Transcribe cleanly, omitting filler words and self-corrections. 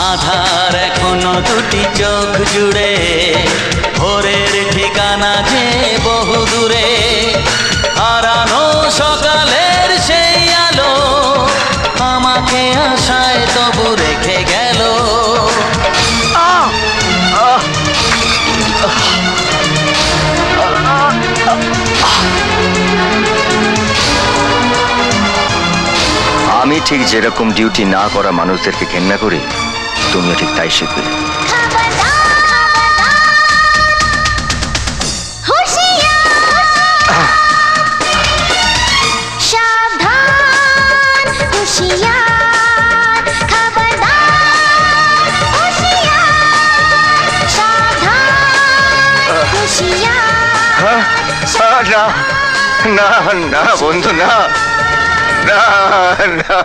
আধার এখনো দুটি চোখ জুড়ে, ভোরের ঠিকানা যে বহু দূরে। হারানো সকালের সেই আলো আমাকে আশায় তবু রেখে গেল। আমি ঠিক যেরকম ডিউটি না করা মানুষদেরকে ঘেন্না করি, তুমিও ঠিক তাই শিখবে। না না না বন্ধু, না না না।